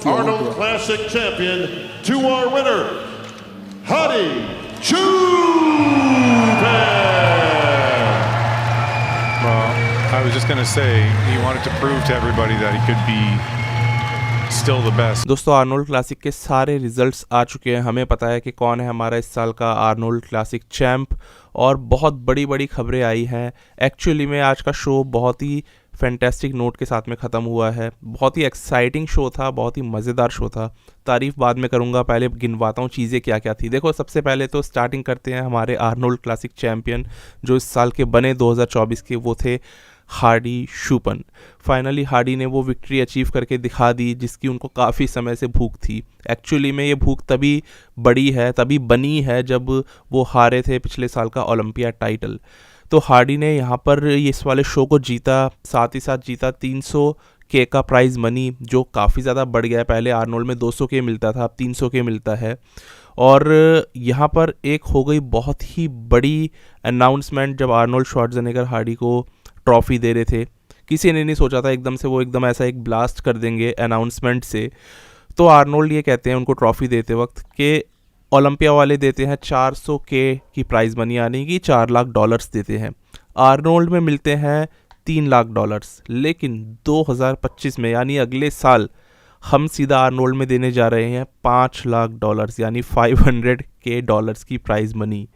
Arnold Classic champion, to our winner, Hadi Choopan. Well, I was just going to say he wanted to prove to everybody that he could be still the best. दोस्तों Arnold classic के सारे results आ चुके हैं। हमें पता है कि कौन है हमारा इस साल का आर्नोल्ड क्लासिक चैम्प और बहुत बड़ी बड़ी खबरें आई हैं। एक्चुअली में आज का शो बहुत ही फैंटेस्टिक नोट के साथ में ख़त्म हुआ है। बहुत ही एक्साइटिंग शो था, बहुत ही मज़ेदार शो था। तारीफ़ बाद में करूँगा, पहले गिनवाता हूँ चीज़ें क्या क्या थी। देखो सबसे पहले तो स्टार्टिंग करते हैं हमारे आर्नोल्ड क्लासिक चैम्पियन जो इस साल के बने 2024 के, वो थे हार्डी शूपन। फाइनली हार्डी ने वो विक्ट्री अचीव करके दिखा दी जिसकी उनको काफ़ी समय से भूख थी। एक्चुअली में ये भूख तभी बड़ी है, तभी बनी है जब वो हारे थे पिछले साल का ओलंपिया टाइटल। तो हार्डी ने यहाँ पर इस वाले शो को जीता, साथ ही साथ जीता 300 के का प्राइज़ मनी जो काफ़ी ज़्यादा बढ़ गया है। पहले आर्नोल्ड में 200 के मिलता था, अब 300 के मिलता है। और यहाँ पर एक हो गई बहुत ही बड़ी अनाउंसमेंट जब आर्नोल्ड श्वार्ज़नेगर हार्डी को ट्रॉफ़ी दे रहे थे। किसी ने नहीं सोचा था एकदम से वो एकदम ऐसा एक ब्लास्ट कर देंगे अनाउंसमेंट से। तो आर्नोल्ड ये कहते हैं उनको ट्रॉफ़ी देते वक्त कि ओलंपिया वाले देते हैं 400 के की प्राइज़ मनी, यानी कि $4 लाख देते हैं। आर्नोल्ड में मिलते हैं $3 लाख। लेकिन 2025 में यानी अगले साल हम सीधा आर्नोल्ड में देने जा रहे हैं $5 लाख यानी $500 की प्राइज़ मनी।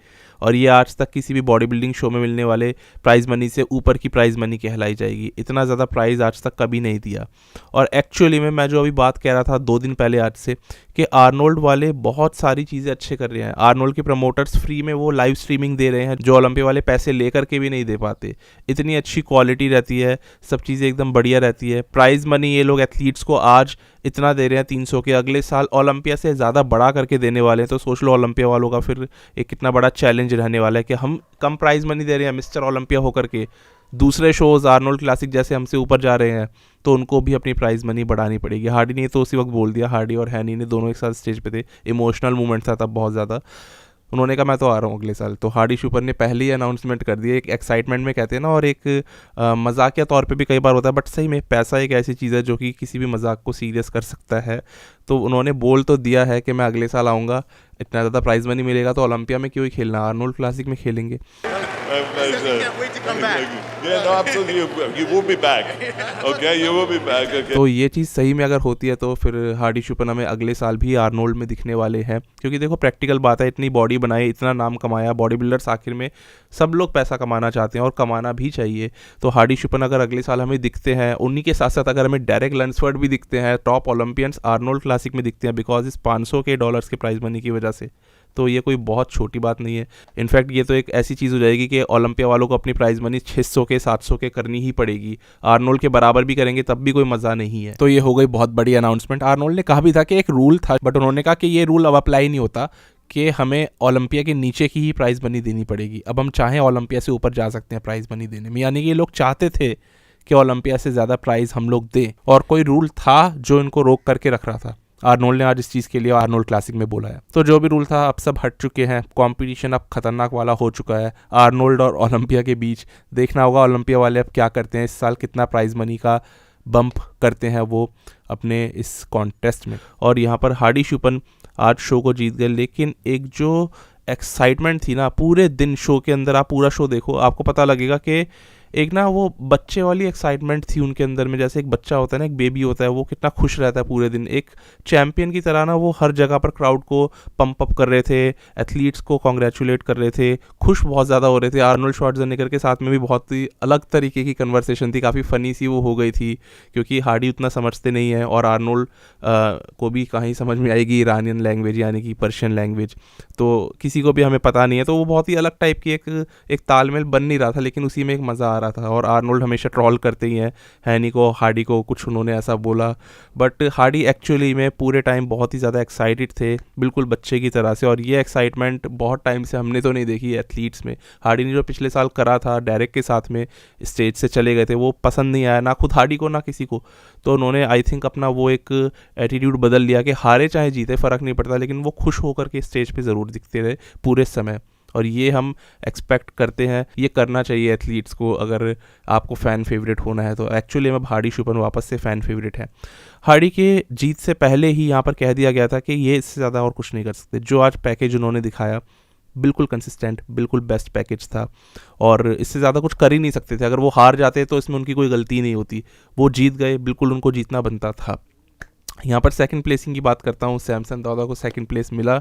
और ये आज तक किसी भी बॉडी बिल्डिंग शो में मिलने वाले प्राइज़ मनी से ऊपर की प्राइज़ मनी कहलाई जाएगी। इतना ज़्यादा प्राइज़ आज तक कभी नहीं दिया। और एक्चुअली में मैं जो अभी बात कह रहा था 2 दिन पहले आज से कि आर्नोल्ड वाले बहुत सारी चीज़ें अच्छे कर रहे हैं। आर्नोल्ड के प्रमोटर्स फ्री में वो लाइव स्ट्रीमिंग दे रहे हैं जो ओलंपिया वाले पैसे लेकर के भी नहीं दे पाते। इतनी अच्छी क्वालिटी रहती है, सब चीज़ें एकदम बढ़िया रहती है। प्राइज़ मनी ये लोग एथलीट्स को आज इतना दे रहे हैं 300 के, अगले साल ओलंपिया से ज़्यादा बढ़ा करके देने वाले हैं। तो सोच लो ओलंपिया वालों का फिर एक कितना बड़ा चैलेंज रहने वाला है कि हम कम प्राइज़ मनी दे रहे हैं मिस्टर ओलंपिया होकर के, दूसरे शोज़ आर्नोल्ड क्लासिक जैसे हमसे ऊपर जा रहे हैं, तो उनको भी अपनी प्राइज़ मनी बढ़ानी पड़ेगी। हार्डी ने तो उसी वक्त बोल दिया, हार्डी और हैनी ने दोनों एक साथ स्टेज पे थे, इमोशनल मोमेंट था तब बहुत ज़्यादा। उन्होंने कहा मैं तो आ रहा हूँ अगले साल। तो हार्डी शूपन ने पहले ही अनाउंसमेंट कर दिया, एक एक्साइटमेंट में कहते हैं ना, और एक मजाकिया तौर पे भी कई बार होता है, बट सही में पैसा एक ऐसी चीज़ है जो कि किसी भी मजाक को सीरियस कर सकता है। तो उन्होंने बोल तो दिया है कि मैं अगले साल आऊँगा, इतना ज़्यादा प्राइज़ मनी मिलेगा तो ओलंपिया में क्यों ही खेलना, आर्नोल्ड क्लासिक में खेलेंगे। तो ये चीज़ सही में अगर होती है तो फिर हार्डी शूपन हमें अगले साल भी आर्नोल्ड में दिखने वाले हैं। क्योंकि देखो प्रैक्टिकल बात है, इतनी बॉडी बनाई, इतना नाम कमाया, बॉडी बिल्डर्स आखिर में सब लोग पैसा कमाना चाहते हैं और कमाना भी चाहिए। तो हार्डी शूपन अगर अगले साल हमें दिखते हैं, उन्हीं के साथ साथ अगर हमें डेरेक लंसफर्ड भी दिखते हैं, टॉप ओलंपियंस आर्नोल्ड क्लासिक में दिखते हैं बिकॉज इस $500 के प्राइज़ मनी की वजह से, तो ये कोई बहुत छोटी बात नहीं है। इनफैक्ट ये तो एक ऐसी चीज़ हो जाएगी कि ओलंपिया वालों को अपनी प्राइज़ मनी 600 के 700 के करनी ही पड़ेगी। आर्नोल्ड के बराबर भी करेंगे तब भी कोई मज़ा नहीं है। तो ये हो गई बहुत बड़ी अनाउंसमेंट। आर्नोल्ड ने कहा भी था कि एक रूल था, बट उन्होंने कहा कि ये रूल अब अप्लाई नहीं होता कि हमें ओलंपिया के नीचे की ही प्राइज़ मनी देनी पड़ेगी। अब हम चाहें ओलंपिया से ऊपर जा सकते हैं प्राइज़ मनी देने में, यानी कि ये लोग चाहते थे कि ओलंपिया से ज़्यादा प्राइज़ हम लोग दें और कोई रूल था जो इनको रोक करके रख रहा था। आर्नोल्ड ने आज इस चीज़ के लिए आर्नोल्ड क्लासिक में बोला है। तो जो भी रूल था अब सब हट चुके हैं, कंपटीशन अब खतरनाक वाला हो चुका है आर्नोल्ड और ओलंपिया के बीच। देखना होगा ओलंपिया वाले अब क्या करते हैं, इस साल कितना प्राइज़ मनी का बम्प करते हैं वो अपने इस कॉन्टेस्ट में। और यहाँ पर हार्डी शूपन आज शो को जीत गए, लेकिन एक जो एक्साइटमेंट थी ना पूरे दिन शो के अंदर, आप पूरा शो देखो आपको पता लगेगा कि एक ना वो बच्चे वाली एक्साइटमेंट थी उनके अंदर में। जैसे एक बच्चा होता है ना, एक बेबी होता है, वो कितना खुश रहता है पूरे दिन, एक चैम्पियन की तरह ना वो हर जगह पर क्राउड को पंप अप कर रहे थे, एथलीट्स को कॉन्ग्रेचुलेट कर रहे थे, खुश बहुत ज़्यादा हो रहे थे। आर्नोल्ड श्वार्ज़नेगर के साथ में भी बहुत ही अलग तरीके की कन्वर्सेशन थी, काफ़ी फ़नी सी वो हो गई थी क्योंकि हार्डी उतना समझते नहीं है और आर्नोल्ड को भी कहीं समझ में आएगी ईरानियन लैंग्वेज यानी कि पर्शियन लैंग्वेज, तो किसी को भी हमें पता नहीं है। तो वो बहुत ही अलग टाइप की एक तालमेल बन नहीं रहा था, लेकिन उसी में एक मज़ा आ रहा था। और आर्नोल्ड हमेशा ट्रॉल करते ही हैं हैनी को, हार्डी को, कुछ उन्होंने ऐसा बोला, बट हार्डी एक्चुअली में पूरे टाइम बहुत ही ज़्यादा एक्साइटेड थे, बिल्कुल बच्चे की तरह से। और ये एक्साइटमेंट बहुत टाइम से हमने तो नहीं देखी एथलीट्स में। हार्डी ने जो पिछले साल करा था डेरेक के साथ में, स्टेज से चले गए थे, वो पसंद नहीं आया ना खुद हार्डी को ना किसी को। तो उन्होंने आई थिंक अपना वो एक एटीट्यूड बदल लिया कि हारे चाहे जीते फ़र्क नहीं पड़ता, लेकिन वो खुश होकर के स्टेज पे ज़रूर दिखते रहे पूरे समय। और ये हम एक्सपेक्ट करते हैं, ये करना चाहिए एथलीट्स को अगर आपको फ़ैन फेवरेट होना है तो। एक्चुअली में हार्डी शूपन वापस से फ़ैन फेवरेट है। हार्डी के जीत से पहले ही यहाँ पर कह दिया गया था कि ये इससे ज़्यादा और कुछ नहीं कर सकते। जो आज पैकेज उन्होंने दिखाया बिल्कुल कंसिस्टेंट, बिल्कुल बेस्ट पैकेज था और इससे ज़्यादा कुछ कर ही नहीं सकते थे। अगर वो हार जाते तो इसमें उनकी कोई गलती नहीं होती, वो जीत गए, बिल्कुल उनको जीतना बनता था। यहाँ पर सेकंड प्लेसिंग की बात करता हूँ, सैमसन दादा को सेकंड प्लेस मिला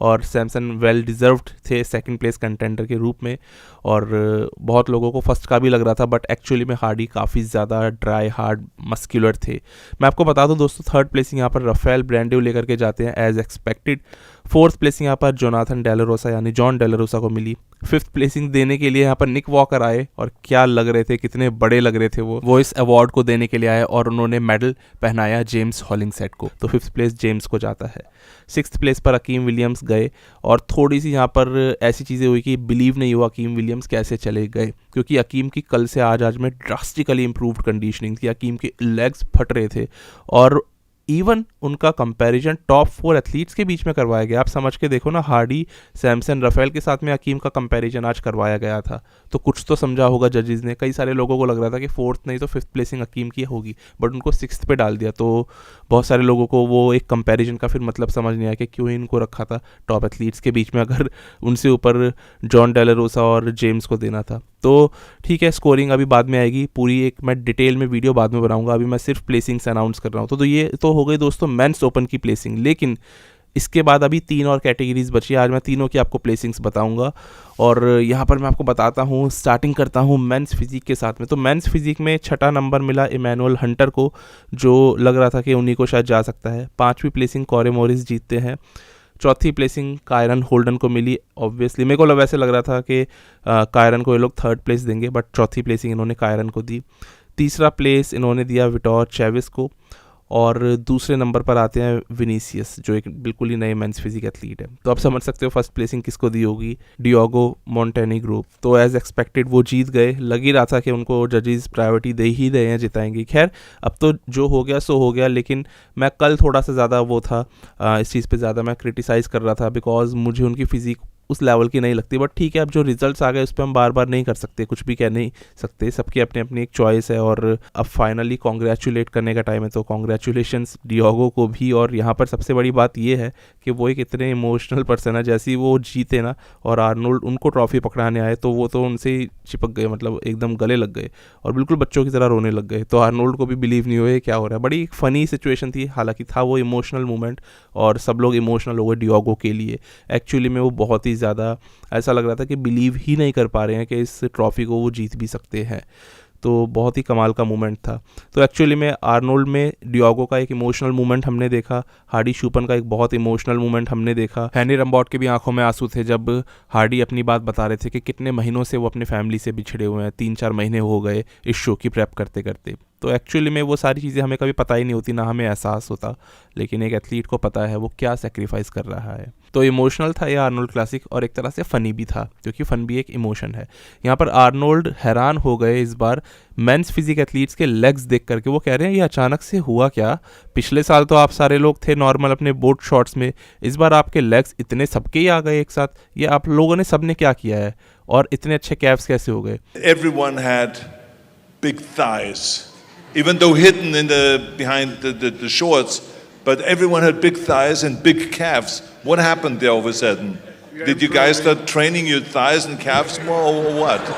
और सैमसन वेल डिज़र्व्ड थे सेकंड प्लेस कंटेंडर के रूप में और बहुत लोगों को फर्स्ट का भी लग रहा था, बट एक्चुअली में हार्डी काफ़ी ज़्यादा ड्राई हार्ड मस्कुलर थे। मैं आपको बता दूं दोस्तों, थर्ड प्लेसिंग यहाँ पर राफेल ब्रांडेव लेकर के जाते हैं एज एक्सपेक्टेड। फोर्थ प्लेसिंग यहाँ पर जोनाथन डेलारोसा यानी जॉन डेलारोसा को मिली। फिफ्थ प्लेसिंग देने के लिए यहाँ पर निक वॉकर आए और क्या लग रहे थे, कितने बड़े लग रहे थे वो इस अवार्ड को देने के लिए आए और उन्होंने मेडल पहनाया जेम्स हॉलिंगसेट को, तो फिफ्थ प्लेस जेम्स को जाता है। सिक्स्थ प्लेस पर अकीम विलियम्स गए और थोड़ी सी यहाँ पर ऐसी चीज़ें हुई कि बिलीव नहीं हुआ अकीम विलियम्स कैसे चले गए, क्योंकि अकीम की कल से आज में ड्रास्टिकली इंप्रूव्ड कंडीशनिंग थी, अकीम के लेग्स फट रहे थे और इवन उनका कंपैरिजन टॉप 4 एथलीट्स के बीच में करवाया गया। आप समझ के देखो ना, हार्डी, सैमसन, राफेल के साथ में अकीम का कंपैरिजन आज करवाया गया था, तो कुछ तो समझा होगा जजेस ने। कई सारे लोगों को लग रहा था कि फोर्थ नहीं तो फिफ्थ प्लेसिंग अकीम की होगी, बट उनको सिक्स्थ पे डाल दिया, तो बहुत सारे लोगों को वो एक कंपैरिजन का फिर मतलब समझ नहीं आया कि क्यों इनको रखा था टॉप एथलीट्स के बीच में, अगर उनसे ऊपर जॉन डेलारोसा और जेम्स को देना था। तो ठीक है, स्कोरिंग अभी बाद में आएगी, पूरी एक मैं डिटेल में वीडियो बाद में बनाऊंगा, अभी मैं सिर्फ प्लेसिंग्स अनाउंस कर रहा हूँ। तो ये तो हो गई दोस्तों मेंस ओपन की प्लेसिंग, लेकिन इसके बाद अभी 3 और कैटेगरीज बची है। आज मैं तीनों की आपको प्लेसिंग्स बताऊंगा और यहाँ पर मैं आपको बताता हूँ, स्टार्टिंग करता हूँ मेंस फिजिक के साथ में। तो मेंस फिजिक में छठा नंबर मिला इमैनुअल हंटर को, जो लग रहा था कि उन्हीं को शायद जा सकता है। पाँचवीं प्लेसिंग कॉरे मॉरिस जीतते हैं। चौथी प्लेसिंग कायरन होल्डन को मिली। ऑब्वियसली मेरे को वैसे लग रहा था कि कायरन को ये लोग थर्ड प्लेस देंगे, बट चौथी प्लेसिंग इन्होंने कायरन को दी। तीसरा प्लेस इन्होंने दिया विटोर चेविस को और दूसरे नंबर पर आते हैं विनीसियस, जो एक बिल्कुल ही नए मेंस फिजिक एथलीट है। तो आप समझ सकते हो फर्स्ट प्लेसिंग किसको दी होगी, डियोगो मोंटेनीग्रो। तो एज एक्सपेक्टेड वो जीत गए, लग ही रहा था कि उनको जजेस प्रायोरिटी दे ही रहे हैं, जिताएंगे। खैर अब तो जो हो गया सो हो गया, लेकिन मैं कल थोड़ा सा ज़्यादा वो था, इस चीज़ पे ज़्यादा मैं क्रिटिसाइज़ कर रहा था, बिकॉज मुझे उनकी फिजिक उस लेवल की नहीं लगती। बट ठीक है, अब जो रिजल्ट्स आ गए उस पर हम बार बार नहीं कर सकते, कुछ भी कह नहीं सकते, सबकी अपनी अपनी एक चॉइस है। और अब फाइनली कॉन्ग्रेचुलेट करने का टाइम है, तो कॉन्ग्रेचुलेशंस डियोगो को भी। और यहाँ पर सबसे बड़ी बात ये है कि वो एक इतने इमोशनल पर्सन है, जैसे ही वो जीते ना और आर्नोल्ड उनको ट्रॉफी पकड़ाने आए तो वो तो उनसे ही चिपक गए, मतलब एकदम गले लग गए और बिल्कुल बच्चों की तरह रोने लग गए। तो आर्नोल्ड को भी बिलीव नहीं हुए क्या हो रहा है। बड़ी फनी सिचुएशन थी, हालांकि था वो इमोशनल मोमेंट और सब लोग इमोशनल हो गए डियोगो के लिए। एक्चुअली में वो बहुत ही ज़्यादा ऐसा लग रहा था कि बिलीव ही नहीं कर पा रहे हैं कि इस ट्रॉफी को वो जीत भी सकते हैं। तो बहुत ही कमाल का मोमेंट था। तो एक्चुअली में आर्नोल्ड में डियोगो का एक इमोशनल मोमेंट हमने देखा, हार्डी शूपन का एक बहुत इमोशनल मोमेंट हमने देखा। हेनरी रम्बॉट के भी आंखों में आंसू थे जब हार्डी अपनी बात बता रहे थे कि कितने महीनों से वो अपनी फैमिली से बिछड़े हुए हैं, 3-4 महीने हो गए इस शो की प्रेप करते करते। तो एक्चुअली में वो सारी चीज़ें हमें कभी पता ही नहीं होती, ना हमें एहसास होता, लेकिन एक एथलीट को पता है वो क्या सेक्रीफाइस कर रहा है। तो इमोशनल था ये आर्नोल्ड क्लासिक और एक तरह से फ़नी भी था, क्योंकि फ़न भी एक इमोशन है। यहाँ पर आर्नोल्ड हैरान हो गए इस बार मेंस फिजिक एथलीट्स के लेग्स देख करके। वो कह रहे हैं ये अचानक से हुआ क्या, पिछले साल तो आप सारे लोग थे नॉर्मल अपने बोट शॉट्स में, इस बार आपके लेग्स इतने सबके ही आ गए एक साथ, ये आप लोगों ने सब ने क्या किया है और इतने अच्छे कैफ्स कैसे हो गए। Everyone had big thighs, even though hidden in behind the shorts, but everyone had big thighs and big calves. What happened there all of a sudden? Did you guys start training your thighs and calves more or what?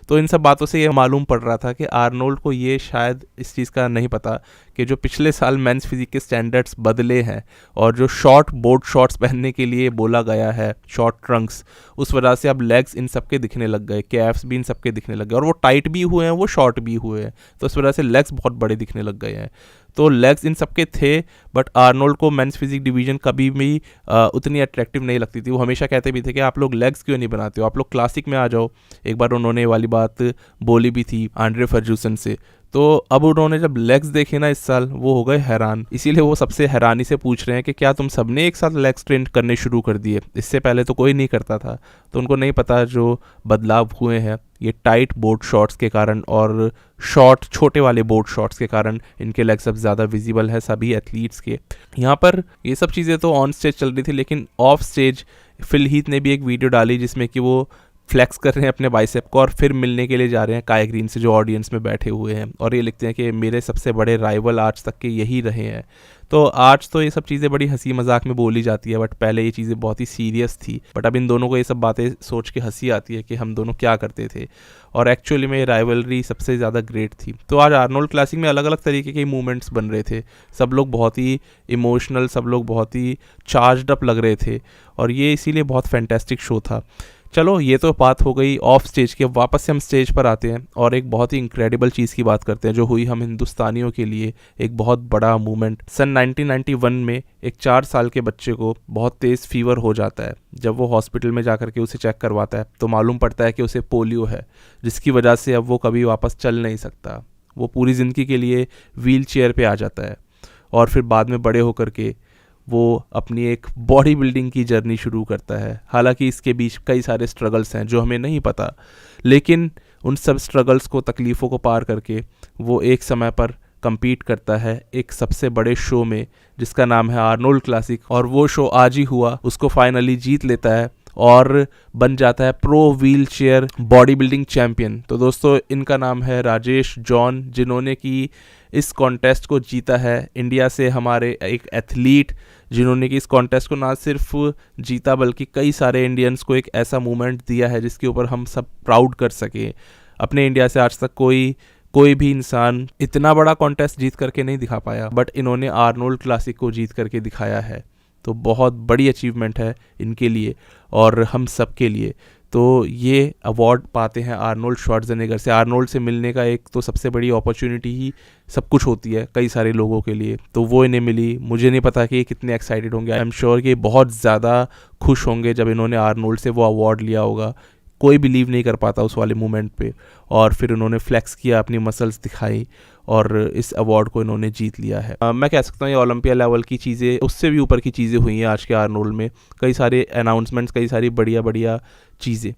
तो इन सब बातों से ये मालूम पड़ रहा था कि आर्नोल्ड को ये शायद इस चीज़ का नहीं पता कि जो पिछले साल मेंस फिजिक के स्टैंडर्ड्स बदले हैं और जो शॉर्ट बोर्ड शॉर्ट्स पहनने के लिए बोला गया है, शॉर्ट ट्रंक्स, उस वजह से अब लेग्स इन सबके दिखने लग गए, कैफ्स भी इन सबके दिखने लग गए और वो टाइट भी हुए हैं, वो शॉर्ट भी हुए हैं, तो इस वजह से लेग्स बहुत बड़े दिखने लग गए हैं। तो लेग्स इन सबके थे, बट आर्नोल्ड को मेंस फिजिक डिवीजन कभी भी उतनी अट्रैक्टिव नहीं लगती थी। वो हमेशा कहते भी थे कि आप लोग लेग्स क्यों नहीं बनाते हो, आप लोग क्लासिक में आ जाओ। एक बार उन्होंने वाली बात बोली भी थी आंड्रे फर्ग्यूसन से। तो अब उन्होंने जब लेग्स देखे ना इस साल, वो हो गए हैरान। इसीलिए वो सबसे हैरानी से पूछ रहे हैं कि क्या तुम सबने एक साथ लेग्स ट्रेन करने शुरू कर दिए, इससे पहले तो कोई नहीं करता था। तो उनको नहीं पता जो बदलाव हुए हैं ये टाइट बोर्ड शॉट्स के कारण और शॉर्ट छोटे वाले बोर्ड शॉट्स के कारण इनके लेग्स अब ज़्यादा विजिबल है सभी एथलीट्स के। यहाँ पर ये सब चीज़ें तो ऑन स्टेज चल रही थी, लेकिन ऑफ स्टेज फिल हीथ ने भी एक वीडियो डाली जिसमें कि वो फ्लेक्स कर रहे हैं अपने बाइसेप को और फिर मिलने के लिए जा रहे हैं काई ग्रीन से जो ऑडियंस में बैठे हुए हैं, और ये लिखते हैं कि मेरे सबसे बड़े राइवल आज तक के यही रहे हैं। तो आज तो ये सब चीज़ें बड़ी हंसी मजाक में बोली जाती है, बट पहले ये चीज़ें बहुत ही सीरियस थी। बट अब इन दोनों को ये सब बातें सोच के हंसी आती है कि हम दोनों क्या करते थे, और एक्चुअली में ये राइवलरी सबसे ज़्यादा ग्रेट थी। तो आज आर्नोल्ड क्लासिक में अलग अलग तरीके के मूवमेंट्स बन रहे थे, सब लोग बहुत ही इमोशनल, सब लोग बहुत ही चार्जड अप लग रहे थे, और ये इसीलिए बहुत फैंटेस्टिक शो था। चलो ये तो बात हो गई ऑफ स्टेज की, अब वापस से हम स्टेज पर आते हैं और एक बहुत ही इनक्रेडिबल चीज़ की बात करते हैं जो हुई हम हिंदुस्तानियों के लिए एक बहुत बड़ा मूवमेंट। सन 1991 में एक 4 साल के बच्चे को बहुत तेज़ फीवर हो जाता है। जब वो हॉस्पिटल में जाकर के उसे चेक करवाता है तो मालूम पड़ता है कि उसे पोलियो है, जिसकी वजह से अब वो कभी वापस चल नहीं सकता। वो पूरी ज़िंदगी के लिए व्हील चेयर पर आ जाता है, और फिर बाद में बड़े होकर के वो अपनी एक बॉडी बिल्डिंग की जर्नी शुरू करता है। हालांकि इसके बीच कई सारे स्ट्रगल्स हैं जो हमें नहीं पता, लेकिन उन सब स्ट्रगल्स को, तकलीफ़ों को पार करके वो एक समय पर compete करता है एक सबसे बड़े शो में जिसका नाम है आर्नोल्ड क्लासिक, और वो शो आज ही हुआ, उसको फाइनली जीत लेता है और बन जाता है pro wheel chair body building champion. तो दोस्तों इनका नाम है राजेश जॉन, जिन्होंने कि इस कॉन्टेस्ट को जीता है। इंडिया से हमारे एक एथलीट जिन्होंने कि इस कॉन्टेस्ट को ना सिर्फ जीता बल्कि कई सारे इंडियंस को एक ऐसा मूवमेंट दिया है जिसके ऊपर हम सब प्राउड कर सकें। अपने इंडिया से आज तक कोई भी इंसान इतना बड़ा कॉन्टेस्ट जीत करके नहीं दिखा पाया, बट इन्होंने आर्नोल्ड क्लासिक को जीत करके दिखाया है। तो बहुत बड़ी अचीवमेंट है इनके लिए और हम सब के लिए। तो ये अवार्ड पाते हैं आर्नोल्ड श्वार्ज़नेगर से। आर्नोल्ड से मिलने का एक तो सबसे बड़ी अपॉर्चुनिटी ही सब कुछ होती है कई सारे लोगों के लिए, तो वो इन्हें मिली। मुझे नहीं पता कि ये कितने एक्साइटेड होंगे, आई एम श्योर कि बहुत ज़्यादा खुश होंगे जब इन्होंने आर्नोल्ड से वो अवार्ड लिया होगा। कोई बिलीव नहीं कर पाता उस वाले मोमेंट पे, और फिर उन्होंने फ्लेक्स किया, अपनी मसल्स दिखाई और इस अवार्ड को इन्होंने जीत लिया है। मैं कह सकता हूँ ये ओलंपिया लेवल की चीज़ें, उससे भी ऊपर की चीज़ें हुई हैं आज के आर्नोल्ड में। कई सारे अनाउंसमेंट्स, कई सारी बढ़िया चीज़ें।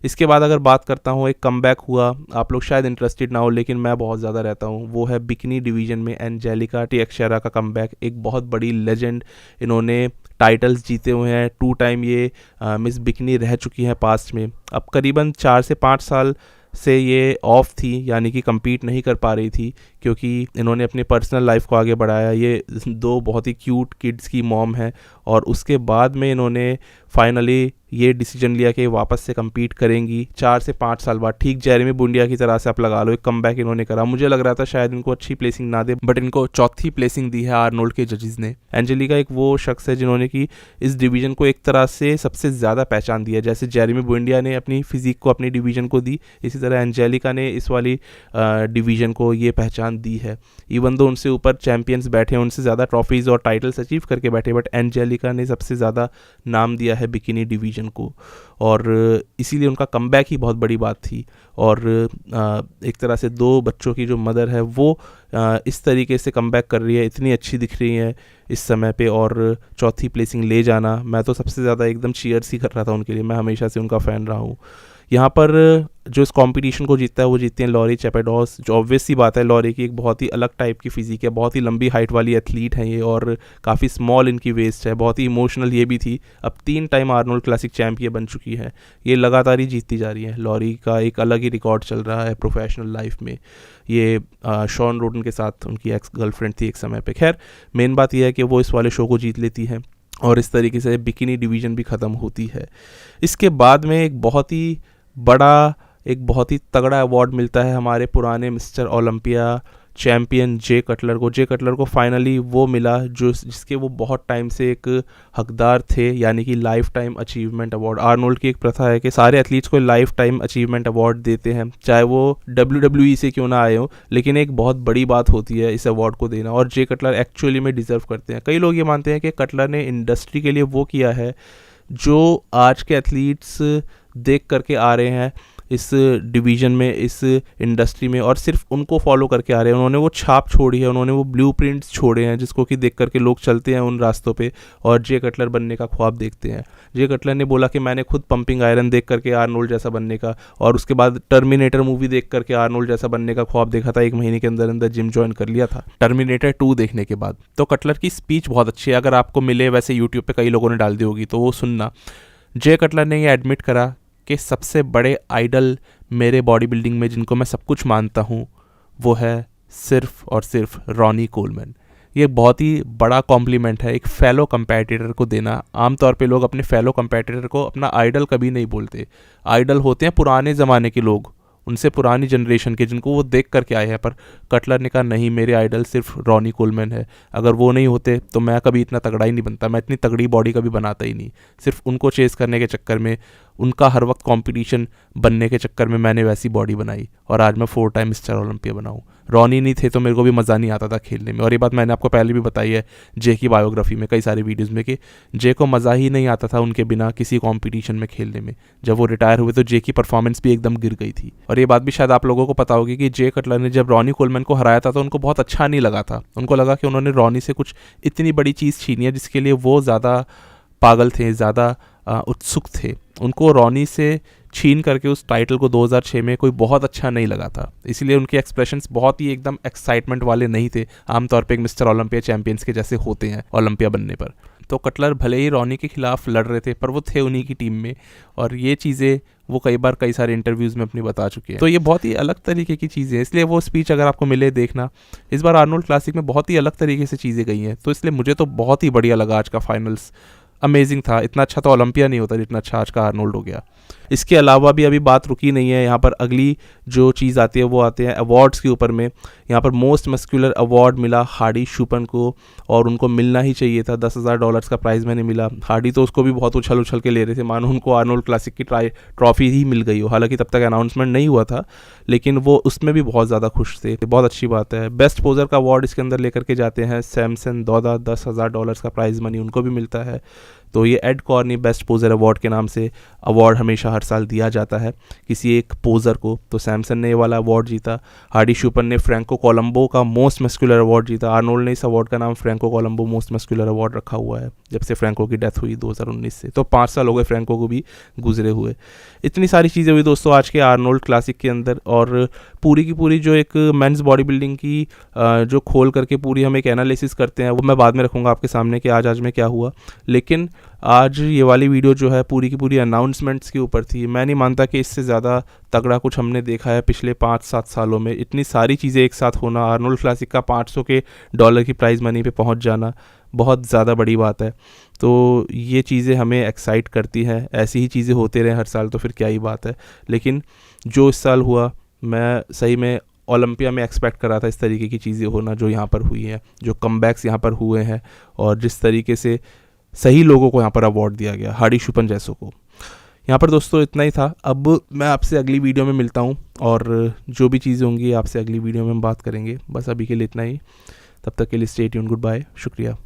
इसके बाद अगर बात करता हूँ, एक कमबैक हुआ, आप लोग शायद इंटरेस्टेड ना हो लेकिन मैं बहुत ज़्यादा रहता हूँ, वो है बिकिनी डिवीज़न में एंजेलिका टिएक्शेरा का कमबैक। एक बहुत बड़ी लेजेंड, इन्होंने टाइटल्स जीते हुए हैं, 2 टाइम ये मिस बिकिनी रह चुकी हैं पास्ट में। अब करीबन 4 से 5 साल से ये ऑफ थी, यानी कि compete नहीं कर पा रही थी क्योंकि इन्होंने अपनी पर्सनल लाइफ को आगे बढ़ाया। ये 2 बहुत ही क्यूट किड्स की मॉम है, और उसके बाद में इन्होंने फाइनली ये डिसीजन लिया कि वापस से compete करेंगी 4 से 5 साल बाद। ठीक जेरेमी बुंडिया की तरह से आप लगा लो, एक कमबैक इन्होंने करा। मुझे लग रहा था शायद इनको अच्छी प्लेसिंग ना दे, बट इनको 4थी प्लेसिंग दी है आर्नोल्ड के जजेस ने। एंजेलिका एक वो शख्स है जिन्होंने कि इस डिवीज़न को एक तरह से सबसे ज़्यादा पहचान दिया। जैसे जेरेमी बुंडिया ने अपनी फिजिक को अपनी डिवीज़न को दी, इसी तरह एंजेलिका ने इस वाली डिवीज़न को ये पहचान दी है। इवन दो उनसे ऊपर चैंपियंस बैठे, उनसे ज़्यादा ट्रॉफीज़ और टाइटल्स अचीव करके बैठे, बट एंजेलिका ने सबसे ज़्यादा नाम दिया है बिकिनी डिवीज़न को, और इसीलिए उनका कमबैक ही बहुत बड़ी बात थी। और एक तरह से 2 बच्चों की जो मदर है वो इस तरीके से कमबैक कर रही है, इतनी अच्छी दिख रही है इस समय पे, और 4थी प्लेसिंग ले जाना, मैं तो सबसे ज़्यादा एकदम चीयर्स ही कर रहा था उनके लिए। मैं हमेशा से उनका फ़ैन रहा हूँ। यहाँ पर जो इस कंपटीशन को जीतता है वो जीतती हैं लॉरी चैपेडोस, जो ऑब्वियस सी बात है, लॉरी की एक बहुत ही अलग टाइप की फिजिक है, बहुत ही लंबी हाइट वाली एथलीट हैं ये, और काफ़ी स्मॉल इनकी वेस्ट है, बहुत ही इमोशनल ये भी थी। अब 3 टाइम आर्नोल्ड क्लासिक चैंपियन बन चुकी है, ये लगातार ही जीतती जा रही है। लॉरी का एक अलग ही रिकॉर्ड चल रहा है प्रोफेशनल लाइफ में। ये शॉन रोडन के साथ उनकी एक्स गर्लफ्रेंड थी एक समय पे। खैर मेन बात यह है कि वो इस वाले शो को जीत लेती हैं, और इस तरीके से बिकिनी डिवीज़न भी ख़त्म होती है। इसके बाद में एक बहुत ही तगड़ा अवार्ड मिलता है हमारे पुराने मिस्टर ओलंपिया चैम्पियन जे कटलर को। जे कटलर को फाइनली वो मिला जिसके वो बहुत टाइम से एक हकदार थे, यानी कि life time achievement award. Arnold की एक प्रथा है कि सारे एथलीट्स को लाइफ टाइम अचीवमेंट अवार्ड देते हैं, चाहे वो WWE से क्यों ना आए हो, लेकिन एक बहुत बड़ी बात होती है इस अवार्ड को देना, और जे कटलर एक्चुअली में डिज़र्व करते हैं। कई लोग ये मानते हैं कि कटलर ने इंडस्ट्री के लिए वो किया है जो आज के एथलीट्स देख करके आ रहे हैं इस डिवीज़न में, इस इंडस्ट्री में, और सिर्फ उनको फॉलो करके आ रहे हैं। उन्होंने वो छाप छोड़ी है, उन्होंने वो ब्लूप्रिंट्स छोड़े हैं जिसको कि देख करके लोग चलते हैं उन रास्तों पे और जे कटलर बनने का ख्वाब देखते हैं। जे कटलर ने बोला कि मैंने खुद पंपिंग आयरन देख करके आर्नोल्ड जैसा बनने का, और उसके बाद टर्मिनेटर मूवी देख करके आर्नोल्ड जैसा बनने का ख्वाब देखा था। 1 महीने के अंदर अंदर जिम ज्वाइन कर लिया था टर्मिनेटर 2 देखने के बाद। तो कटलर की स्पीच बहुत अच्छी है, अगर आपको मिले, वैसे यूट्यूब पे कई लोगों ने डाल दी होगी तो वो सुनना। जे कटलर ने ये एडमिट करा कि सबसे बड़े आइडल मेरे बॉडी बिल्डिंग में जिनको मैं सब कुछ मानता हूँ वो है सिर्फ और सिर्फ रॉनी कोलमैन। ये बहुत ही बड़ा कॉम्प्लीमेंट है एक फेलो कंपैटिटर को देना। आमतौर पे लोग अपने फेलो कंपैटिटर को अपना आइडल कभी नहीं बोलते। आइडल होते हैं पुराने ज़माने के लोग, उनसे पुरानी जनरेशन के जिनको वो देख करके आए हैं, पर कटलर ने कहा नहीं, मेरे आइडल सिर्फ रॉनी कोलमैन है। अगर वो नहीं होते तो मैं कभी इतना तगड़ा ही नहीं बनता, मैं इतनी तगड़ी बॉडी कभी बनाता ही नहीं। सिर्फ उनको चेस करने के चक्कर में, उनका हर वक्त कंपटीशन बनने के चक्कर में मैंने वैसी बॉडी बनाई और आज मैं 4 टाइम मिस्टर ओलंपिया बनाऊँ। रॉनी नहीं थे तो मेरे को भी मज़ा नहीं आता था खेलने में। और ये बात मैंने आपको पहले भी बताई है जे की बायोग्राफी में, कई सारे वीडियोज़ में, कि जे को मज़ा ही नहीं आता था उनके बिना किसी कॉम्पिटिशन में खेलने में। जब वो रिटायर हुए तो जे की परफॉर्मेंस भी एकदम गिर गई थी। और ये बात भी शायद आप लोगों को पता होगी कि जे कटलर ने जब रॉनी कोलमैन को हराया था तो उनको बहुत अच्छा नहीं लगा था। उनको लगा कि उन्होंने रॉनी से कुछ इतनी बड़ी चीज़ छीनी है जिसके लिए वो ज़्यादा पागल थे, ज़्यादा उत्सुक थे। उनको रॉनी से छीन करके उस टाइटल को 2006 में कोई बहुत अच्छा नहीं लगा था, इसीलिए उनके एक्सप्रेशंस बहुत ही एकदम एक्साइटमेंट वाले नहीं थे, आमतौर पे एक मिस्टर ओलंपिया चैंपियंस के जैसे होते हैं ओलंपिया बनने पर। तो कटलर भले ही रॉनी के खिलाफ लड़ रहे थे पर वो थे उन्हीं की टीम में, और ये चीज़ें वो कई सारे इंटरव्यूज़ में अपनी बता चुके हैं। तो ये बहुत ही अलग तरीके की चीज़ें हैं, इसलिए वो स्पीच अगर आपको मिले देखना। इस बार आर्नोल्ड क्लासिक में बहुत ही अलग तरीके से चीज़ें गई हैं, तो इसलिए मुझे तो बहुत ही बढ़िया लगा आज का फाइनल्स। अमेजिंग था। इतना अच्छा तो ओलंपिया नहीं होता जितना अच्छा आज का आर्नोल्ड हो गया। इसके अलावा भी अभी बात रुकी नहीं है, यहाँ पर अगली जो चीज़ आती है वो आते हैं अवार्ड्स के ऊपर में। यहाँ पर मोस्ट मस्कुलर अवार्ड मिला हार्डी शूपन को, और उनको मिलना ही चाहिए था। $10,000 का प्राइज़ मैंने मिला। हार्डी तो उसको भी बहुत उछल के ले रहे थे, मानो उनको आर्नोल्ड क्लासिक की ट्रॉफी ही मिल गई हो। हालांकि तब तक अनाउंसमेंट नहीं हुआ था, लेकिन वो उसमें भी बहुत ज़्यादा खुश थे। बहुत अच्छी बात है। बेस्ट पोजर का अवार्ड इसके अंदर लेकर के जाते हैं सैमसन दौदा, $10,000 का प्राइज़ मनी उनको भी मिलता है। तो ये एड कॉर्नी बेस्ट पोजर अवार्ड के नाम से अवार्ड हमेशा हर साल दिया जाता है किसी एक पोजर को। तो सैमसन ने ये वाला अवार्ड जीता। हार्डी शूपन ने फ्रैंको कोलंबो का मोस्ट मस्कुलर अवार्ड जीता। आर्नोल्ड ने इस अवार्ड का नाम Franco Colombo most muscular award रखा हुआ है जब से फ्रैंको की डेथ हुई 2019 से। तो 5 साल हो गए फ्रैंको को भी गुजरे हुए। इतनी सारी चीज़ें हुई दोस्तों आज के आर्नोल्ड क्लासिक के अंदर, और पूरी की पूरी जो एक मेंस बॉडी बिल्डिंग की जो खोल करके पूरी हम एक एनालिसिस करते हैं वो मैं बाद में रखूँगा आपके सामने कि आज में क्या हुआ। लेकिन आज ये वाली वीडियो जो है पूरी की पूरी अनाउंसमेंट्स के ऊपर थी। मैं नहीं मानता कि इससे ज़्यादा तगड़ा कुछ हमने देखा है पिछले 5-7 सालों में। इतनी सारी चीज़ें एक साथ होना, आर्नोल्ड क्लासिक का $500 की प्राइज़ मनी पे पहुंच जाना बहुत ज़्यादा बड़ी बात है। तो ये चीज़ें हमें एक्साइट करती हैं। ऐसी ही चीज़ें होते रहे हर साल तो फिर क्या ही बात है। लेकिन जो इस साल हुआ, मैं सही में ओलंपिया में एक्सपेक्ट कर रहा था इस तरीके की चीज़ें होना जो यहाँ पर हुई हैं, जो कमबैक्स यहाँ पर हुए हैं, और जिस तरीके से सही लोगों को यहाँ पर अवार्ड दिया गया, हार्डी शूपन जैसों को। यहाँ पर दोस्तों इतना ही था। अब मैं आपसे अगली वीडियो में मिलता हूँ, और जो भी चीज़ें होंगी आपसे अगली वीडियो में हम बात करेंगे। बस अभी के लिए इतना ही। तब तक के लिए स्टे ट्यून्ड, गुड बाय, शुक्रिया।